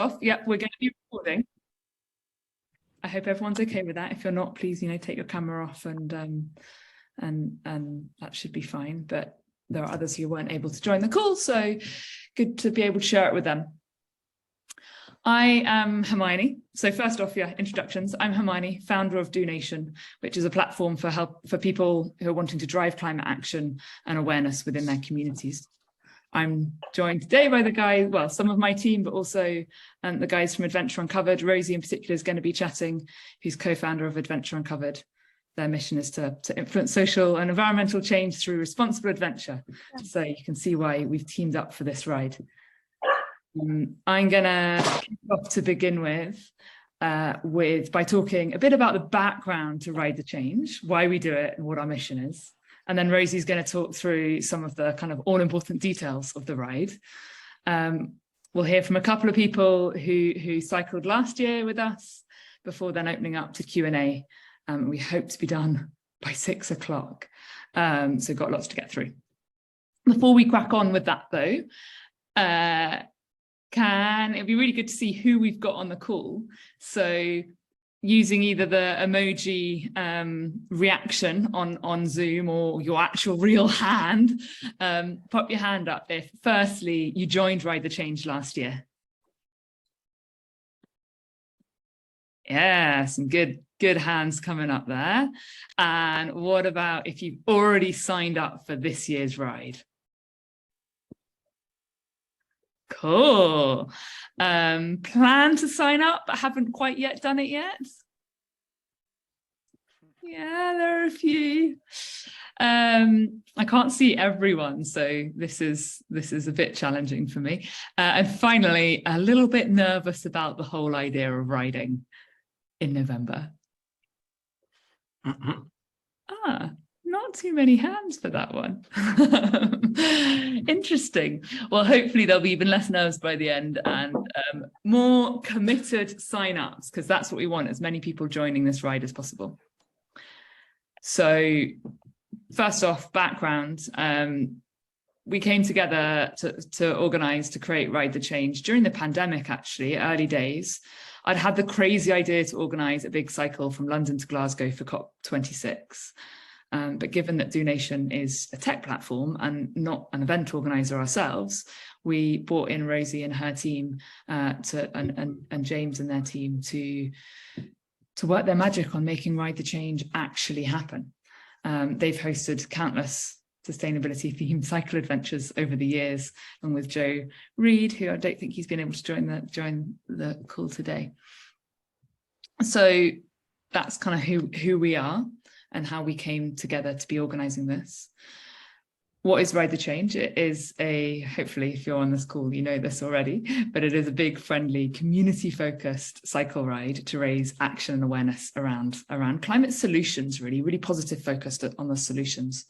off, yep, we're going to be recording. I hope everyone's okay with that. If you're not, please, take your camera off and that should be fine. But there are others who weren't able to join the call, so good to be able to share it with them. I am Hermione. So first off, introductions. I'm Hermione, founder of Do Nation, which is a platform for people who are wanting to drive climate action and awareness within their communities. I'm joined today by the guys, well, some of my team, but also the guys from Adventure Uncovered. Rosie in particular is going to be chatting, who's co-founder of Adventure Uncovered. Their mission is to influence social and environmental change through responsible adventure. So you can see why we've teamed up for this ride. I'm going to kick off to begin with by talking a bit about the background to Ride the Change, why we do it and what our mission is. And then Rosie's going to talk through some of the kind of all-important details of the ride. We'll hear from a couple of people who cycled last year with us before then opening up to Q&A. We hope to be done by 6 o'clock. So got lots to get through. Before we crack on with that though, it'd be really good to see who we've got on the call. So using either the emoji reaction on Zoom or your actual real hand, pop your hand up if firstly you joined Ride the Change last year. Yeah, some good hands coming up there. And what about if you've already signed up for this year's ride? Cool. Plan to sign up, but haven't quite yet done it yet? Yeah, there are a few. I can't see everyone, so this is a bit challenging for me. And finally, a little bit nervous about the whole idea of riding in November. Not too many hands for that one. Interesting. Well, hopefully there'll be even less nerves by the end and more committed sign-ups, because that's what we want, as many people joining this ride as possible. So first off, background. We came together to organise, to create Ride the Change during the pandemic, actually, early days. I'd had the crazy idea to organise a big cycle from London to Glasgow for COP26. But given that Do Nation is a tech platform and not an event organizer ourselves, we brought in Rosie and her team and James and their team to work their magic on making Ride the Change actually happen. They've hosted countless sustainability themed cycle adventures over the years, along with Joe Reed, who I don't think he's been able to join the call today. So that's kind of who we are and how we came together to be organising this. What is Ride the Change? It is hopefully if you're on this call, you know this already, but it is a big, friendly, community-focused cycle ride to raise action and awareness around climate solutions, really positive focused on the solutions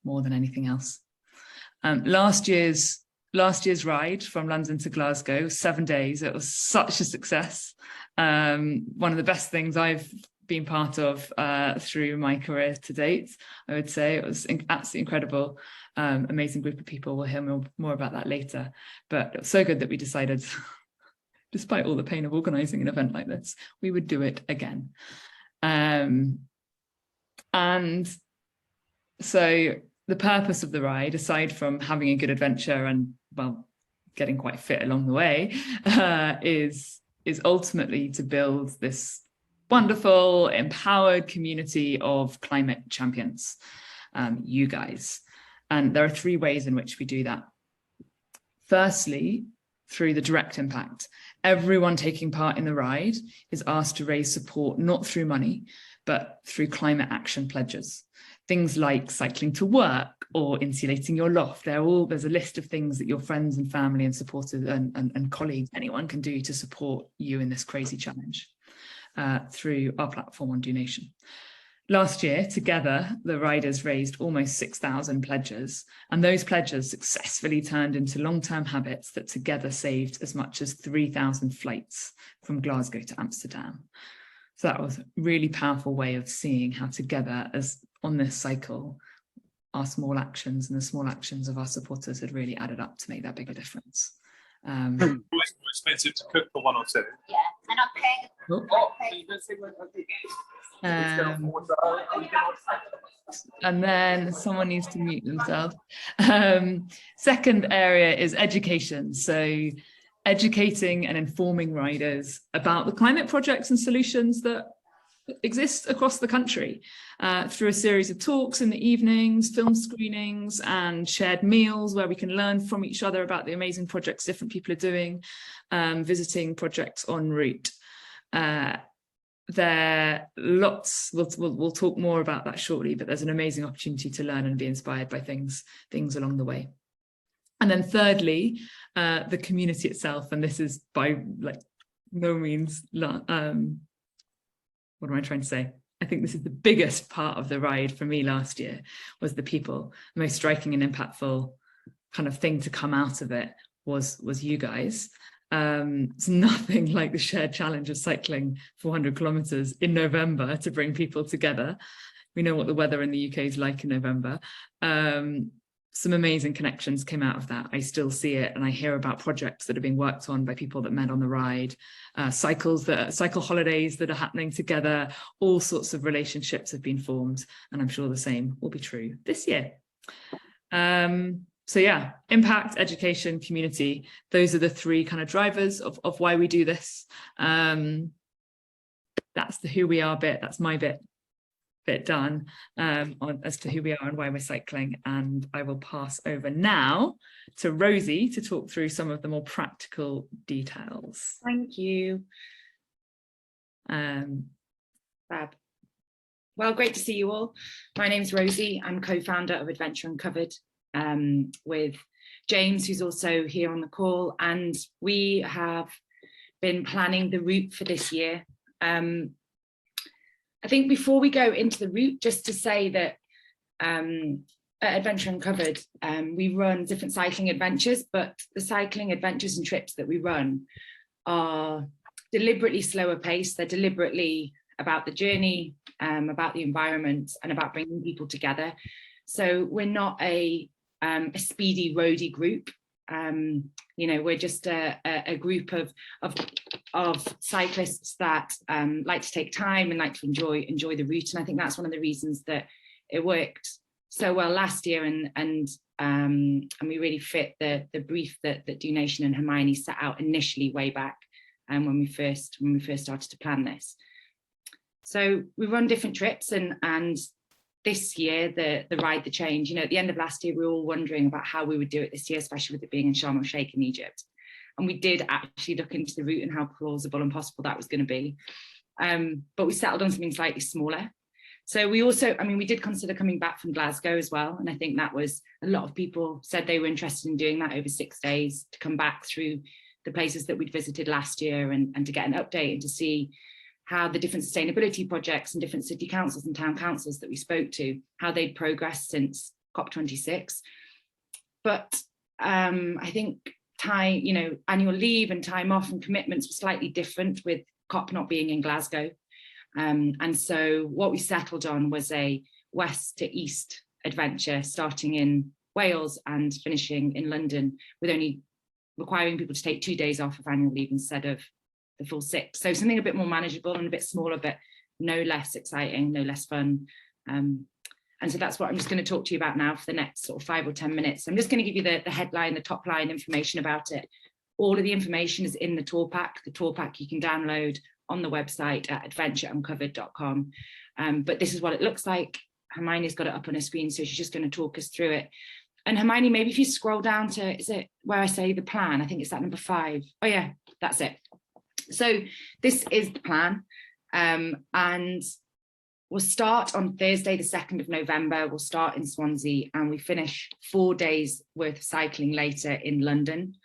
more than anything else. Last year's ride from London to Glasgow, 7 days, it was such a success. One of the best things I've been part of through my career to date, I would say. It was absolutely incredible. Amazing group of people. We'll hear more about that later. But it was so good that we decided, despite all the pain of organising an event like this, we would do it again. And so the purpose of the ride, aside from having a good adventure and, well, getting quite fit along the way, is ultimately to build this wonderful, empowered community of climate champions, you guys. And there are 3 ways in which we do that. Firstly, through the direct impact. Everyone taking part in the ride is asked to raise support, not through money, but through climate action pledges. Things like cycling to work or insulating your loft. There's a list of things that your friends and family and supporters and colleagues, anyone can do to support you in this crazy challenge. Through our platform on Do Nation. Last year, together, the riders raised almost 6,000 pledges, and those pledges successfully turned into long-term habits that together saved as much as 3,000 flights from Glasgow to Amsterdam. So that was a really powerful way of seeing how together, as on this cycle, our small actions and the small actions of our supporters had really added up to make that bigger difference. It's more expensive to cook for one or two. Yeah, and I'm paying. And then someone needs to mute themselves. Second area is education. So educating and informing riders about the climate projects and solutions that exist across the country through a series of talks in the evenings, film screenings, and shared meals where we can learn from each other about the amazing projects different people are doing, visiting projects en route. There lots, we'll talk more about that shortly, but there's an amazing opportunity to learn and be inspired by things along the way. And then thirdly, the community itself, and this is by like no means what am I trying to say? I think this is the biggest part of the ride for me last year, was the people. The most striking and impactful kind of thing to come out of it was you guys. It's nothing like the shared challenge of cycling 400 kilometers in November to bring people together. We know what the weather in the UK is like in November. Some amazing connections came out of that. I still see it, and I hear about projects that are being worked on by people that met on the ride, cycle holidays that are happening together. All sorts of relationships have been formed, and I'm sure the same will be true this year. So yeah, impact, education, community. Those are the three kind of drivers of why we do this. That's the who we are bit. That's my bit done as to who we are and why we're cycling. And I will pass over now to Rosie to talk through some of the more practical details. Thank you. Fab. Well, great to see you all. My name's Rosie. I'm co-founder of Adventure Uncovered with James, who's also here on the call. And we have been planning the route for this year. I think before we go into the route, just to say that at Adventure Uncovered, we run different cycling adventures, but the cycling adventures and trips that we run are deliberately slower paced. They're deliberately about the journey, about the environment, and about bringing people together. So we're not a speedy roadie group. You know, we're just a group of cyclists that like to take time and like to enjoy the route. And I think that's one of the reasons that it worked so well last year, and we really fit the brief that Do Nation and Hermione set out initially way back when we first started to plan this. So we run different trips, and this year, the Ride the Change, you know, at the end of last year, we were all wondering about how we would do it this year, especially with it being in Sharm el Sheikh in Egypt. And we did actually look into the route and how plausible and possible that was going to be. But we settled on something slightly smaller. So we also, I mean, we did consider coming back from Glasgow as well. And I think that was, a lot of people said they were interested in doing that over 6 days, to come back through the places that we'd visited last year and to get an update and to see how the different sustainability projects and different city councils and town councils that we spoke to, how they'd progressed since COP26. But I think time, you know, annual leave and time off and commitments were slightly different with COP not being in Glasgow. And so what we settled on was a west to east adventure, starting in Wales and finishing in London, with only requiring people to take 2 days off of annual leave instead of the full 6. So something a bit more manageable and a bit smaller, but no less exciting, no less fun. And so that's what I'm just going to talk to you about now for the next sort of 5 or 10 minutes. I'm just going to give you the headline, the top line information about it. All of the information is in the tour pack. The tour pack you can download on the website at adventureuncovered.com. But this is what it looks like. Hermione's got it up on her screen, so she's just going to talk us through it. And Hermione, maybe if you scroll down to, is it where I say the plan? I think it's that number 5. Oh yeah, that's it. So this is the plan, and we'll start on Thursday, the 2nd of November. We'll start in Swansea and we finish 4 days worth of cycling later in London.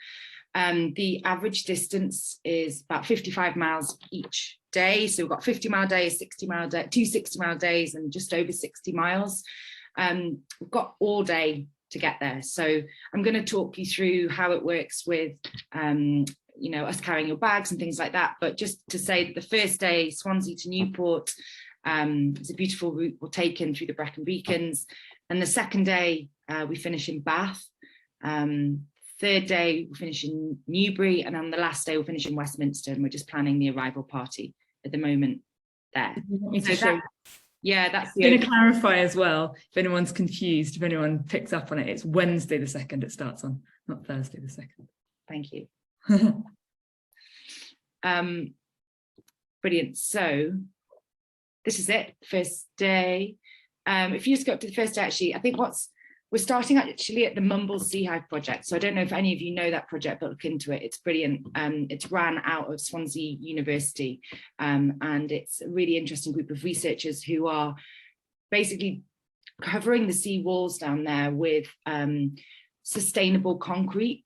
The average distance is about 55 miles each day. So we've got 50-mile days, 60-mile days, 2 60-mile days, and just over 60 miles. We've got all day to get there. So I'm going to talk you through how it works with you know, us carrying your bags and things like that. But just to say that the first day, Swansea to Newport, it's a beautiful route we're taken through the Brecon Beacons. And the second day, we finish in Bath, 30 third day we'll finish in Newbury, and on the last day we'll finish in Westminster, and we're just planning the arrival party at the moment there. You want me to So show? Yeah, that's I'm the going to clarify as well, if anyone's confused, if anyone picks up on it, it's Wednesday the 2nd it starts on, not Thursday the 2nd. Thank you. Brilliant. So this is it, first day. If you just go up to the first day, actually, I think we're starting actually at the Mumbles Sea Hive project. So I don't know if any of you know that project, but look into it. It's brilliant. It's ran out of Swansea University, and it's a really interesting group of researchers who are basically covering the sea walls down there with sustainable concrete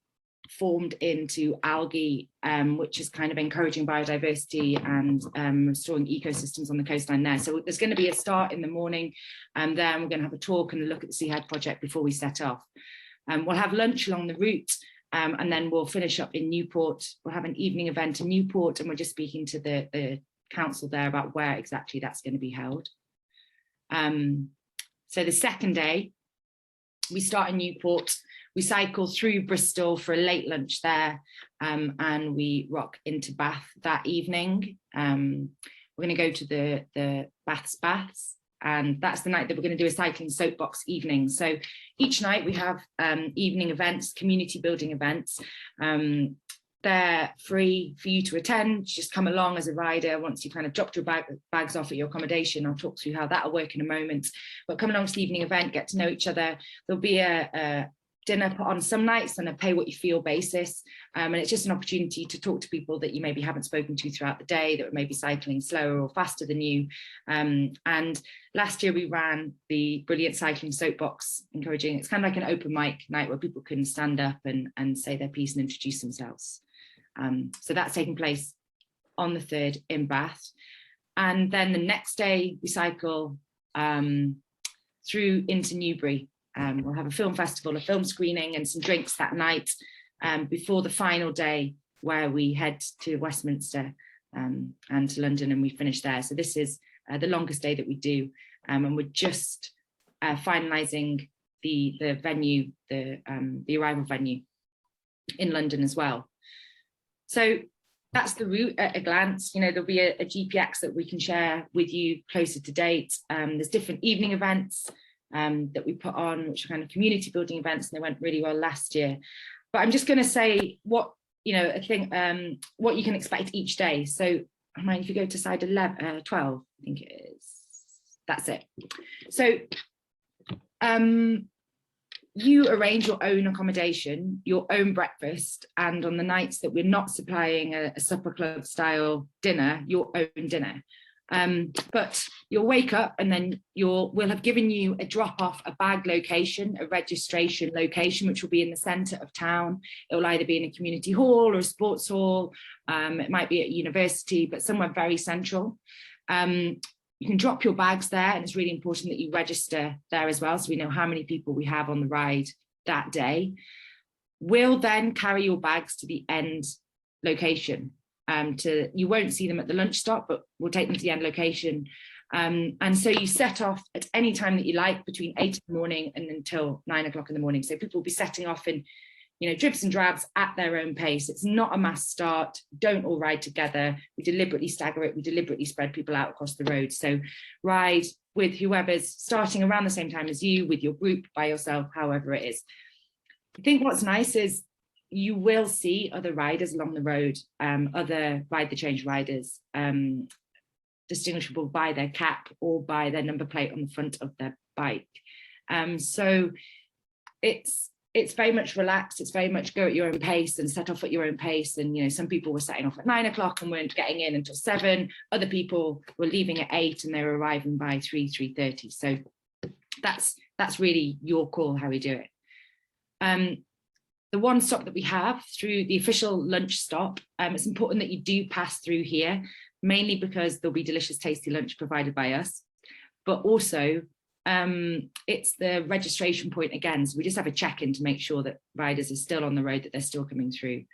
formed into algae, which is kind of encouraging biodiversity and restoring ecosystems on the coastline there. So there's going to be a start in the morning, and then we're going to have a talk and a look at the Sea Hive project before we set off. We'll have lunch along the route, and then we'll finish up in Newport. We'll have an evening event in Newport, and we're just speaking to the council there about where exactly that's going to be held. So the second day, we start in Newport. We cycle through Bristol for a late lunch there, and we rock into Bath that evening. We're going to go to the Baths, and that's the night that we're going to do a cycling soapbox evening. So each night we have evening events, community building events. They're free for you to attend. Just come along as a rider once you kind of dropped your bags off at your accommodation. I'll talk through how that'll work in a moment. But come along to the evening event, get to know each other. There'll be a dinner put on some nights on a pay what you feel basis, and it's just an opportunity to talk to people that you maybe haven't spoken to throughout the day, that were maybe cycling slower or faster than you. And last year we ran the brilliant cycling soapbox, encouraging, it's kind of like an open mic night where people can stand up and say their piece and introduce themselves. So that's taking place on the 3rd in Bath, and then the next day we cycle through into Newbury. We'll have a film festival, a film screening, and some drinks that night before the final day, where we head to Westminster and to London, and we finish there. So this is the longest day that we do, and we're just finalising the venue, the arrival venue in London as well. So that's the route at a glance. You know, there'll be a GPX that we can share with you closer to date. There's different evening events that we put on, which are kind of community building events, and they went really well last year. But I'm just going to say what, you know, I think what you can expect each day. So I mind if you go to slide 12, I think it is. That's it. So you arrange your own accommodation, your own breakfast, and on the nights that we're not supplying a supper club style dinner, your own dinner. But you'll wake up, and then we'll have given you a drop off, a bag location, a registration location, which will be in the centre of town. It will either be in a community hall or a sports hall. It might be at university, but somewhere very central. You can drop your bags there, and it's really important that you register there as well, so we know how many people we have on the ride that day. We'll then carry your bags to the end location. You won't see them at the lunch stop, but we'll take them to the end location. And so you set off at any time that you like, between 8 in the morning and until 9 o'clock in the morning. So people will be setting off in, you know, dribs and drabs at their own pace. It's not a mass start. Don't all ride together. We deliberately stagger it. We deliberately spread people out across the road. So ride with whoever's starting around the same time as you, with your group, by yourself, however it is. I think what's nice is you will see other riders along the road, other Ride the Change riders, distinguishable by their cap or by their number plate on the front of their bike. So it's very much relaxed. It's very much go at your own pace and set off at your own pace. And, you know, some people were setting off at 9 o'clock and weren't getting in until 7. Other people were leaving at 8 and they were arriving by 3:30. So that's really your call how we do it. The one stop that we have through the official lunch stop, it's important that you do pass through here, mainly because there'll be delicious, tasty lunch provided by us, but also it's the registration point again. So we just have a check-in to make sure that riders are still on the road, that they're still coming through.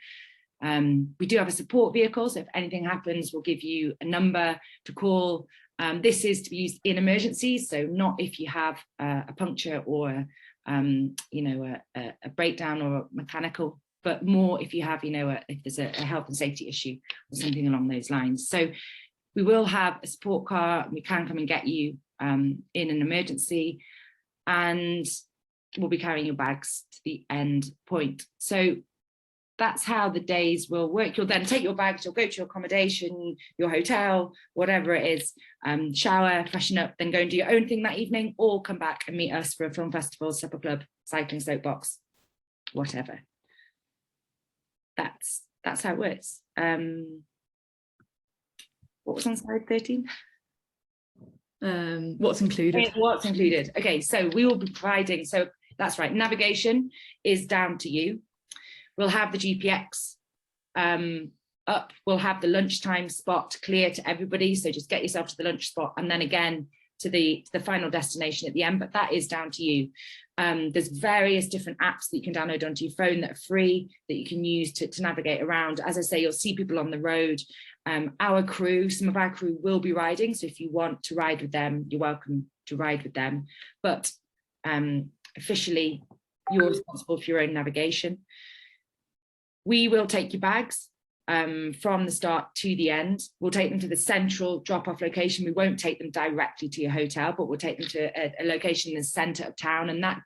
We do have a support vehicle, so if anything happens, we'll give you a number to call. This is to be used in emergencies, so not if you have a puncture or a breakdown or a mechanical but more if you have, if there's a health and safety issue or something along those lines. So we will have a support car. We can come and get you in an emergency, and we'll be carrying your bags to the end point. So that's how the days will work. You'll then take your bags, you'll go to your accommodation, your hotel, whatever it is, shower, freshen up, then go and do your own thing that evening, or come back and meet us for a film festival, supper club, cycling soapbox, whatever. That's how it works. What was on slide 13? What's included? What's included? Okay, so we will be providing, so that's right, navigation is down to you. We'll have the GPX up, we'll have the lunchtime spot clear to everybody, so just get yourself to the lunch spot, and then again to the final destination at the end, but that is down to you. There's various different apps that you can download onto your phone that are free, that you can use to navigate around. As I say, you'll see people on the road. Our crew, some of our crew will be riding, so if you want to ride with them, you're welcome to ride with them, but officially you're responsible for your own navigation. We will take your bags from the start to the end. We'll take them to the central drop-off location. We won't take them directly to your hotel, but we'll take them to a location in the centre of town, and that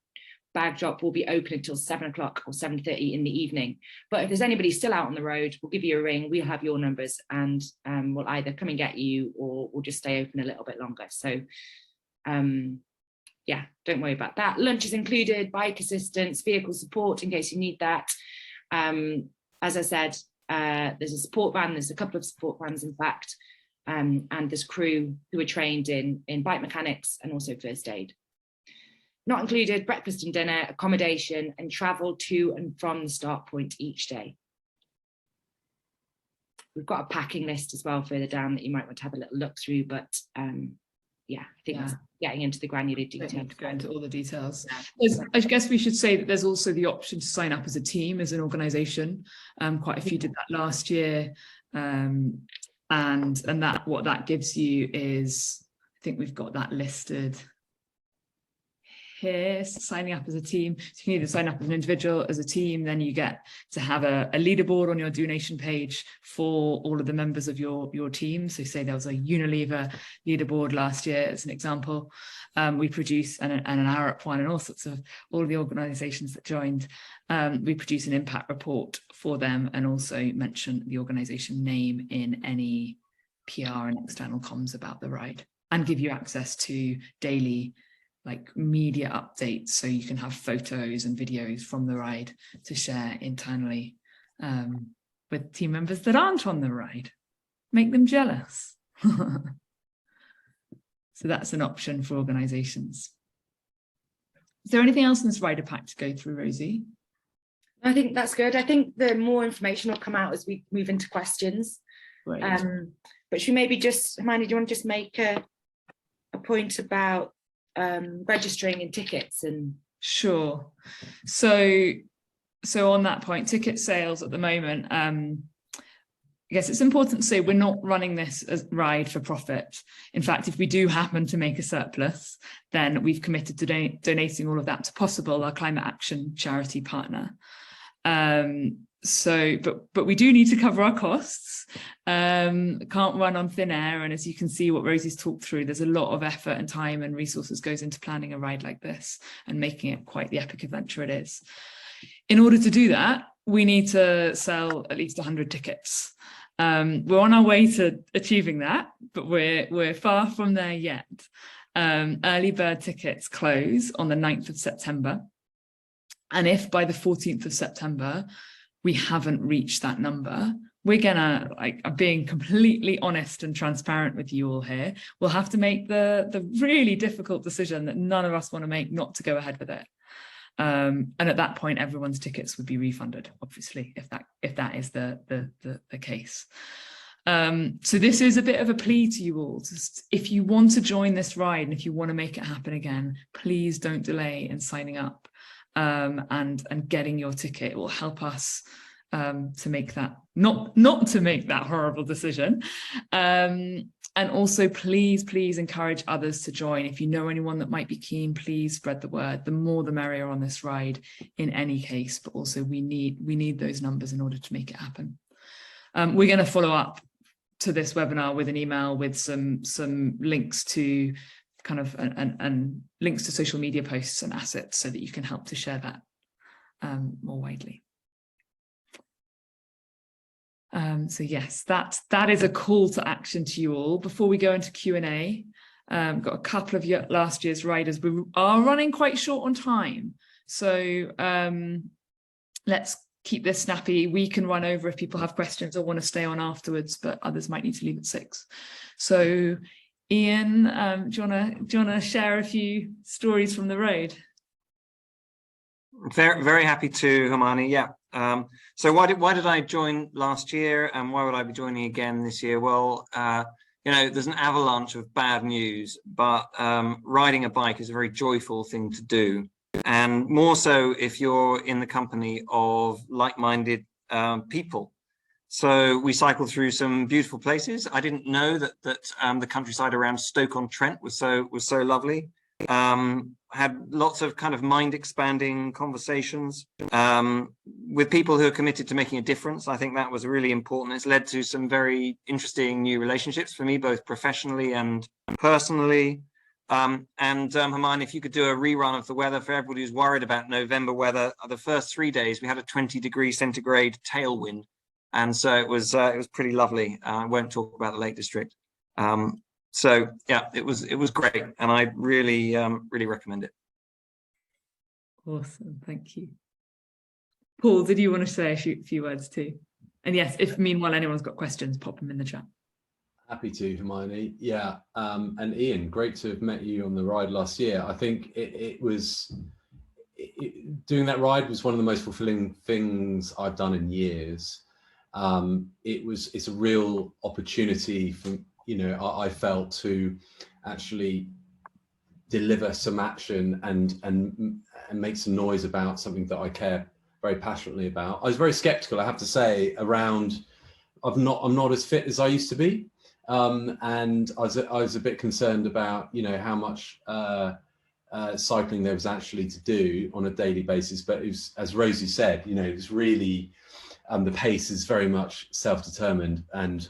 bag drop will be open until 7 o'clock or 7:30 in the evening. But if there's anybody still out on the road, we'll give you a ring, we'll have your numbers, and we'll either come and get you, or we'll just stay open a little bit longer. So yeah, don't worry about that. Lunch is included, bike assistance, vehicle support in case you need that. As I said, there's a support van, there's a couple of support vans in fact, and there's crew who are trained in bike mechanics and also first aid. Not included, breakfast and dinner, accommodation, and travel to and from the start point each day. We've got a packing list as well further down that you might want to have a little look through, but yeah, I think that's getting into the granular detail. Don't need to go into all the details. I guess we should say that there's also the option to sign up as a team, as an organisation. Quite a few did that last year, and that what that gives you is, I think we've got that listed here, signing up as a team. So you can either sign up as an individual, as a team, then you get to have a leaderboard on your donation page for all of the members of your team. So say there was a Unilever leaderboard last year as an example. We produce an Arup one, and all of the organisations that joined. We produce an impact report for them, and also mention the organisation name in any PR and external comms about the ride, and give you access to daily media updates, so you can have photos and videos from the ride to share internally with team members that aren't on the ride. Make them jealous. So that's an option for organisations. Is there anything else in this rider pack to go through, Rosie? I think that's good. I think the more information will come out as we move into questions. Great. But should we maybe just, Hermione, do you want to just make a point about registering in tickets? And sure. So on that point, ticket sales at the moment, I guess it's important to say we're not running this as ride for profit. In fact, if we do happen to make a surplus, then we've committed to donating all of that to Possible, our climate action charity partner. But we do need to cover our costs. Can't run on thin air, and as you can see what Rosie's talked through, there's a lot of effort and time and resources goes into planning a ride like this and making it quite the epic adventure it is. In order to do that, we need to sell at least 100 tickets. We're on our way to achieving that, but we're far from there yet. Early bird tickets close on the 9th of September. And if by the 14th of September, we haven't reached that number, we're gonna, I'm being completely honest and transparent with you all here, we'll have to make the really difficult decision that none of us want to make, not to go ahead with it. And at that point, everyone's tickets would be refunded, obviously, if that is the case. So this is a bit of a plea to you all. Just, if you want to join this ride and if you want to make it happen again, please don't delay in signing up. And getting your ticket. It will help us to make that not to make that horrible decision, and And also, please encourage others to join. If you know anyone that might be keen, please spread the word. The more the merrier on this ride in any case, but also we need those numbers in order to make it happen. We're going to follow up to this webinar with an email with some links to kind of and links to social media posts and assets so that you can help to share that more widely. So yes, that is a call to action to you all. Before we go into Q&A, got a couple of last year's riders. We are running quite short on time, so let's keep this snappy. We can run over if people have questions or want to stay on afterwards, but others might need to leave at 6. So Ian, do you wanna share a few stories from the road? Very, very happy to, Hermione. Yeah. So why did I join last year, and why would I be joining again this year? Well, you know, there's an avalanche of bad news, but riding a bike is a very joyful thing to do, and more so if you're in the company of like-minded people. So we cycled through some beautiful places. I didn't know that the countryside around Stoke-on-Trent was so lovely. Had lots of kind of mind-expanding conversations with people who are committed to making a difference. I think that was really important. It's led to some very interesting new relationships for me, both professionally and personally. Hermione, if you could do a rerun of the weather for everybody who's worried about November weather, the first 3 days we had a 20°C tailwind, and so it was pretty lovely. I won't talk about the Lake District. So yeah, it was great, and I really recommend it. Awesome, thank you. Paul, did you want to say a few words too? And yes, if meanwhile anyone's got questions, pop them in the chat. Happy to, Hermione. Yeah, and Ian, great to have met you on the ride last year. I think doing that ride was one of the most fulfilling things I've done in years. It's a real opportunity for, you know, I felt to actually deliver some action and make some noise about something that I care very passionately about. I was very skeptical, I have to say, around I'm not as fit as I used to be, and I was a bit concerned about, you know, how much cycling there was actually to do on a daily basis. But it was, as Rosie said, you know, it was really the pace is very much self-determined, and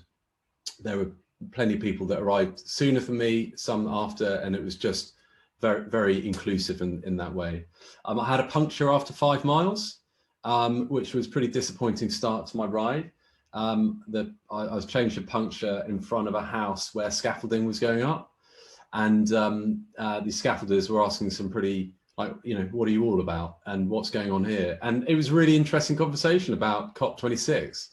there were plenty of people that arrived sooner than me, some after, and it was just very, very inclusive in that way. I had a puncture after 5 miles, which was pretty disappointing start to my ride. I was changed a puncture in front of a house where scaffolding was going up, and the scaffolders were asking some pretty, like, you know, what are you all about and what's going on here? And it was a really interesting conversation about COP26.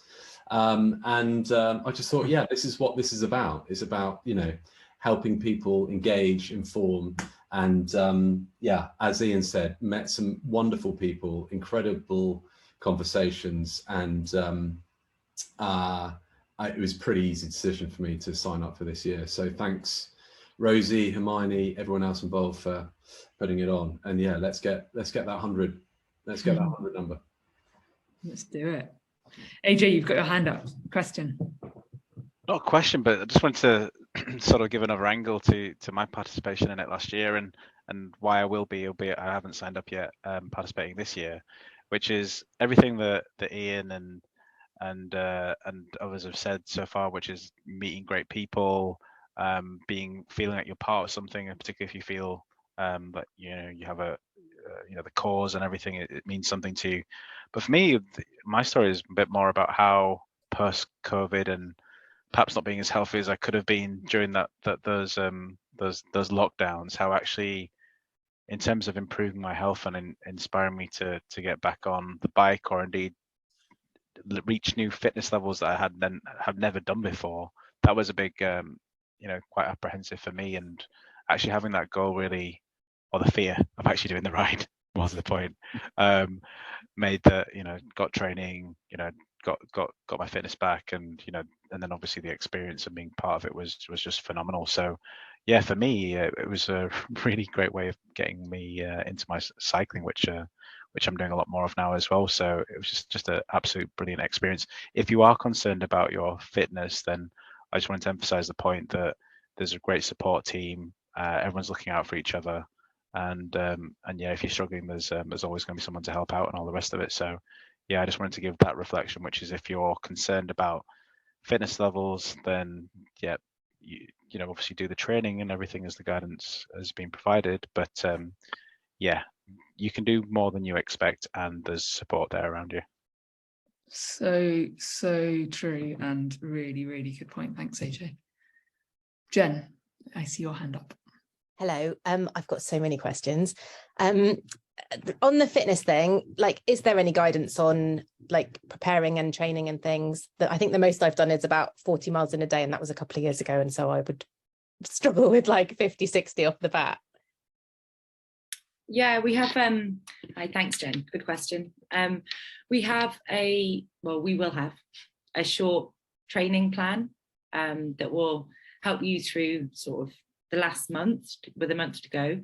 I just thought, yeah, this is what this is about. It's about, you know, helping people engage, inform, and yeah, as Ian said, met some wonderful people, incredible conversations, and it was a pretty easy decision for me to sign up for this year. So thanks, Rosie, Hermione, everyone else involved for putting it on. And yeah, let's get that 100. Let's get that 100 number. Let's do it. AJ, you've got your hand up. Question. Not a question, but I just wanted to sort of give another angle to my participation in it last year, and why I will be, albeit I haven't signed up yet, participating this year, which is everything that Ian and others have said so far, which is meeting great people, feeling like you're part of something, and particularly if you feel that you have a the cause and everything, it means something to you. But for me, my story is a bit more about how post-COVID and perhaps not being as healthy as I could have been during those lockdowns, how actually, in terms of improving my health and inspiring me to get back on the bike, or indeed reach new fitness levels that I have never done before, that was a big quite apprehensive for me. And actually having that goal really, or the fear of actually doing the ride was the point, made that, got training, got my fitness back, and then obviously the experience of being part of it was just phenomenal. So yeah, for me, it was a really great way of getting me into my cycling, which I'm doing a lot more of now as well. So it was just an absolute brilliant experience. If you are concerned about your fitness, then I just wanted to emphasize the point that there's a great support team. Everyone's looking out for each other, and yeah, if you're struggling, there's always going to be someone to help out and all the rest of it. So yeah, I just wanted to give that reflection, which is if you're concerned about fitness levels, then yeah, you know, obviously do the training and everything as the guidance has been provided, but yeah, you can do more than you expect, and there's support there around you. So true, and really, really good point. Thanks, AJ. Jen, I see your hand up. Hello. I've got so many questions. On the fitness thing, like, is there any guidance on like preparing and training and things? That I think the most I've done is about 40 miles in a day, and that was a couple of years ago, and so I would struggle with like 50, 60 off the bat. Yeah, we have hi, thanks Jen, good question. We will have a short training plan that will help you through sort of the last month, with a month to go.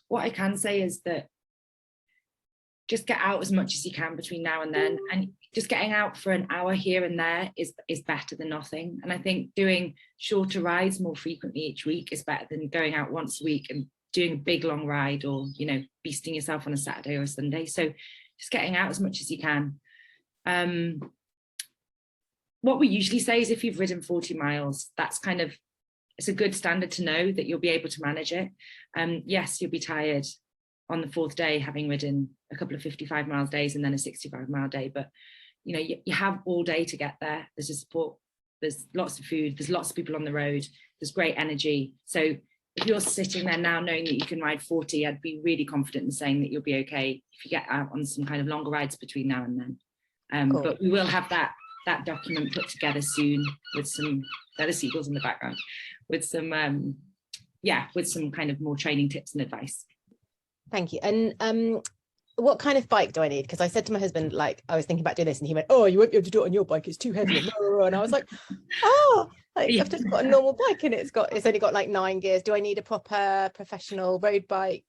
What I can say is that just get out as much as you can between now and then, and just getting out for an hour here and there is better than nothing. And I think doing shorter rides more frequently each week is better than going out once a week and doing a big long ride, or, you know, beasting yourself on a Saturday or a Sunday. So just getting out as much as you can. What we usually say is if you've ridden 40 miles, that's kind of, it's a good standard to know that you'll be able to manage it. Yes, you'll be tired on the 4th day, having ridden a couple of 55 mile days and then a 65 mile day, but you know, you have all day to get there. There's a support, there's lots of food, there's lots of people on the road, there's great energy. So if you're sitting there now knowing that you can ride 40, I'd be really confident in saying that you'll be okay if you get out on some kind of longer rides between now and then. Cool. But we will have that document put together soon with some, there are seagulls in the background, with some with some kind of more training tips and advice. Thank you. And what kind of bike do I need? Because I said to my husband, like, I was thinking about doing this, and he went, "Oh, you won't be able to do it on your bike, it's too heavy." And I was like, "Oh, like, I've just got a normal bike and it's only got like 9 gears. Do I need a proper professional road bike?"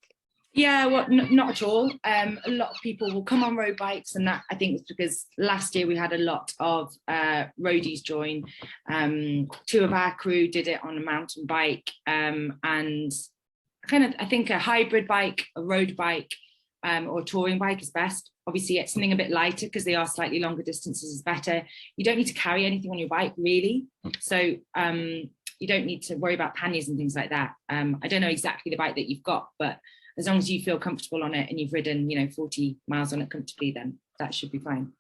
Yeah, well, not at all. A lot of people will come on road bikes, and that I think is because last year we had a lot of roadies join. 2 of our crew did it on a mountain bike, and I think a hybrid bike, a road bike, or a touring bike is best. Obviously, it's something a bit lighter because they are slightly longer distances is better. You don't need to carry anything on your bike really, so you don't need to worry about panniers and things like that. I don't know exactly the bike that you've got, but as long as you feel comfortable on it and you've ridden, you know, 40 miles on it comfortably, then that should be fine.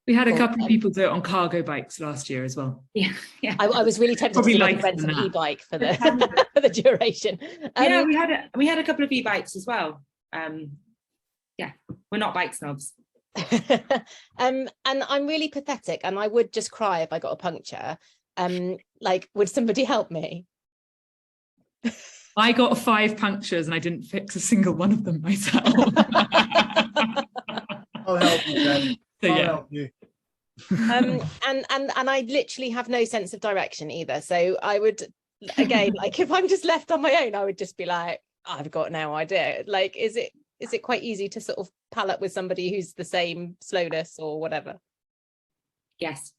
We had a couple of people do it on cargo bikes last year as well. Yeah. I was really tempted Probably to lighter rent than an that. e-bike for the for the duration. Yeah, we had a couple of e-bikes as well. Yeah, we're not bike snobs. And I'm really pathetic, and I would just cry if I got a puncture. Like, would somebody help me? I got 5 punctures and I didn't fix a single one of them myself. I'll help you, Jen. So I'll yeah. help you. And I literally have no sense of direction either. So I would, again, like, if I'm just left on my own, I would just be like, I've got no idea. Like, is it quite easy to sort of pal up with somebody who's the same slowness or whatever? Yes.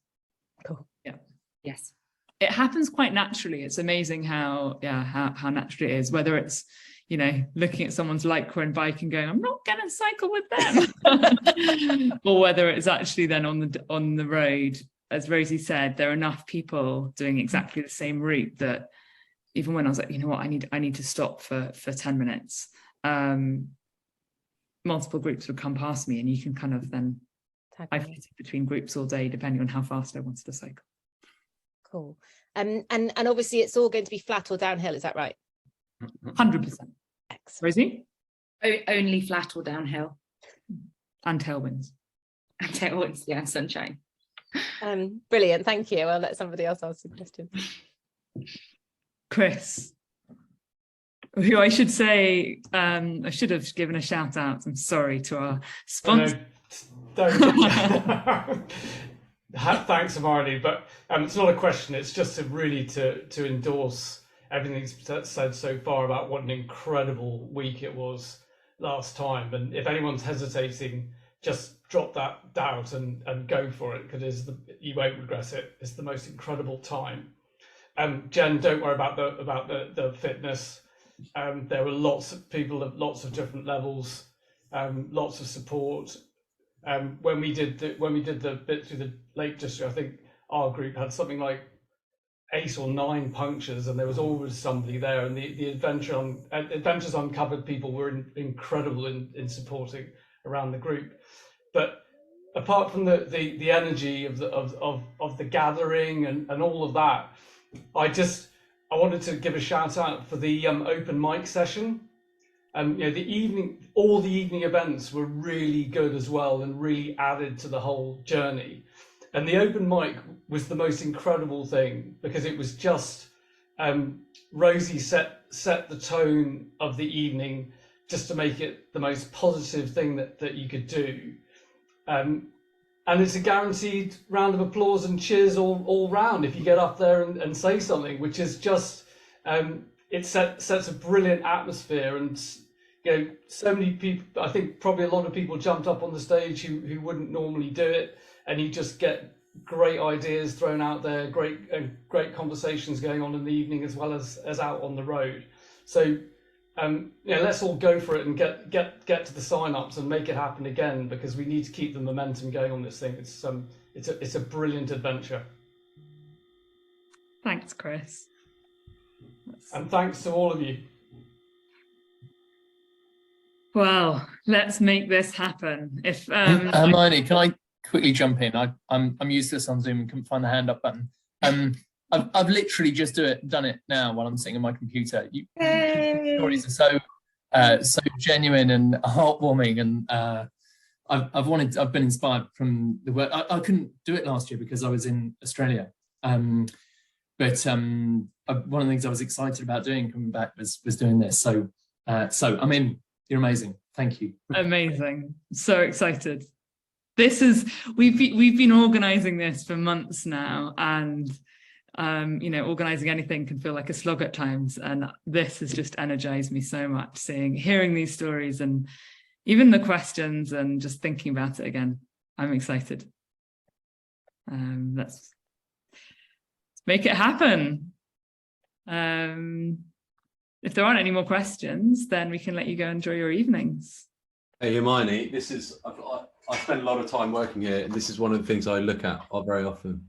Cool. Yeah. Yes. It happens quite naturally. It's amazing how natural it is, whether it's, you know, looking at someone's Lycra and bike and going, I'm not going to cycle with them, or whether it's actually then on the road. As Rosie said, there are enough people doing exactly the same route that even when I was like, you know what, I need to stop for 10 minutes, multiple groups would come past me, and you can kind of then I fit between groups all day depending on how fast I wanted to cycle. Cool. And obviously it's all going to be flat or downhill, is that right? 100%. Excellent. Rosie? Only flat or downhill. And tailwinds. And tailwinds, yeah, sunshine. Brilliant, thank you. I'll let somebody else ask some questions. Chris, who I should say, I should have given a shout out, I'm sorry, to our sponsor. Thanks, Amani, but it's not a question, it's just to endorse everything that's said so far about what an incredible week it was last time. And if anyone's hesitating, just drop that doubt and go for it, because you won't regret it. It's the most incredible time. Jen, don't worry about the fitness. There were lots of people at lots of different levels, lots of support. When we did the bit through the Lake District, I think our group had something like 8 or 9 punctures, and there was always somebody there. And the Adventures Uncovered people were incredible in supporting around the group. But apart from the energy of the gathering and all of that, I wanted to give a shout out for the open mic session. You know, all the evening events were really good as well, and really added to the whole journey. And the open mic was the most incredible thing, because it was just Rosie set the tone of the evening just to make it the most positive thing that you could do. And it's a guaranteed round of applause and cheers all round if you get up there and say something, which is just, it sets a brilliant atmosphere. And you know, so many people, I think probably a lot of people jumped up on the stage who wouldn't normally do it, and you just get great ideas thrown out there, great conversations going on in the evening as well as out on the road. So yeah, let's all go for it and get to the sign-ups and make it happen again, because we need to keep the momentum going on this thing. It's a brilliant adventure. Thanks, Chris. And thanks to all of you. Well, let's make this happen. If Hermione, can I quickly jump in? I'm useless on Zoom and couldn't find the hand up button. I've literally just done it now while I'm sitting on my computer. Stories are so genuine and heartwarming, and I've been inspired from the work. I couldn't do it last year because I was in Australia, but one of the things I was excited about doing coming back was doing this. So I mean, you're amazing. Thank you. Amazing. So excited. We've been organizing this for months now, and you know, organizing anything can feel like a slog at times, and this has just energized me so much, hearing these stories and even the questions and just thinking about it again. I'm excited. Let's make it happen. If there aren't any more questions, then we can let you go enjoy your evenings. Hey, Hermione, I spend a lot of time working here, and this is one of the things I look at very often.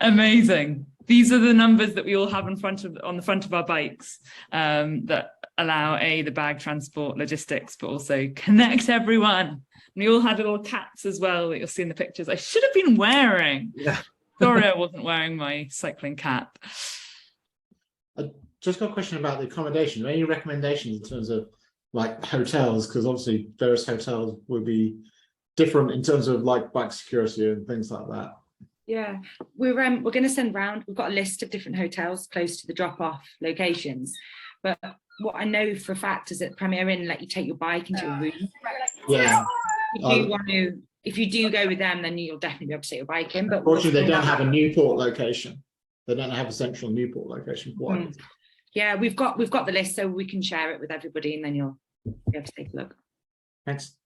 Amazing. These are the numbers that we all have on the front of our bikes, that allow the bag transport logistics, but also connect everyone. And we all had little caps as well that you'll see in the pictures. I should have been wearing. Yeah. Sorry, I wasn't wearing my cycling cap. I just got a question about the accommodation. Any recommendations in terms of like hotels? Because obviously various hotels will be different in terms of like bike security and things like that. Yeah, we're going to send round. We've got a list of different hotels close to the drop-off locations. But what I know for a fact is that Premier Inn let you take your bike into a room. Yeah. If you do go with them, then you'll definitely be able to take your bike in. But unfortunately, they don't have a Newport location. They don't have a central Newport location. Yeah, we've got the list, so we can share it with everybody, and then you'll be able to take a look. Thanks.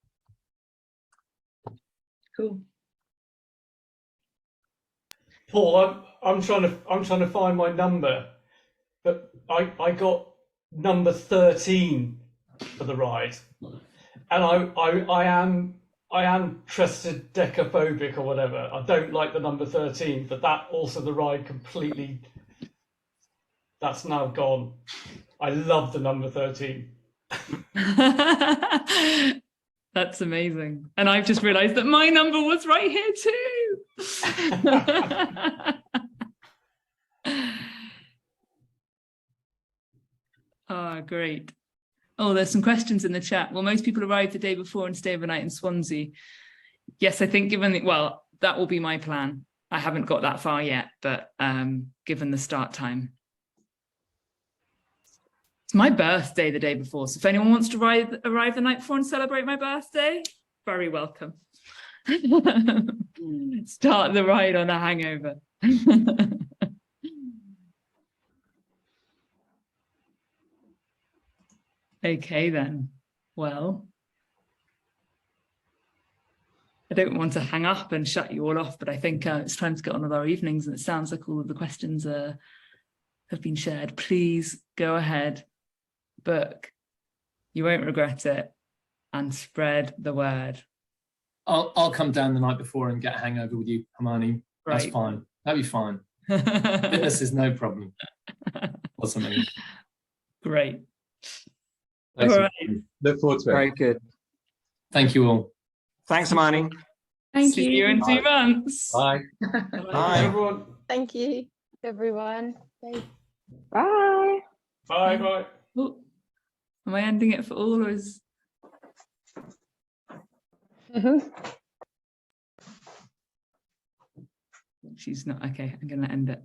Cool. Paul, I'm trying to find my number, but I got number 13 for the ride, and I am trestodecaphobic or whatever. I don't like the number 13, but that also the ride completely. That's now gone. I love the number 13. That's amazing. And I've just realized that my number was right here too. Oh, great. Oh, there's some questions in the chat. Will most people arrive the day before and stay overnight in Swansea? Yes, I think well, that will be my plan. I haven't got that far yet, but given the start time. It's my birthday the day before, so if anyone wants to arrive the night before and celebrate my birthday, very welcome. Start the ride on a hangover. Okay then, well, I don't want to hang up and shut you all off, but I think it's time to get on with our evenings, and it sounds like all of the questions are have been shared, please go ahead, book. You won't regret it, and spread the word. I'll come down the night before and get a hangover with you, Hermione. That's Right. fine. That'd be fine. Fitness is no problem. Or something. Great. Thanks. All right. Look forward to it. Very good. Thank you all. Thanks, Hermione. Thank See you. you in 2 months. Bye. Bye. Everyone. Thank you. Everyone. Bye. Bye bye. Oh, am I ending it for all, or is... She's not. Okay, I'm going to end it.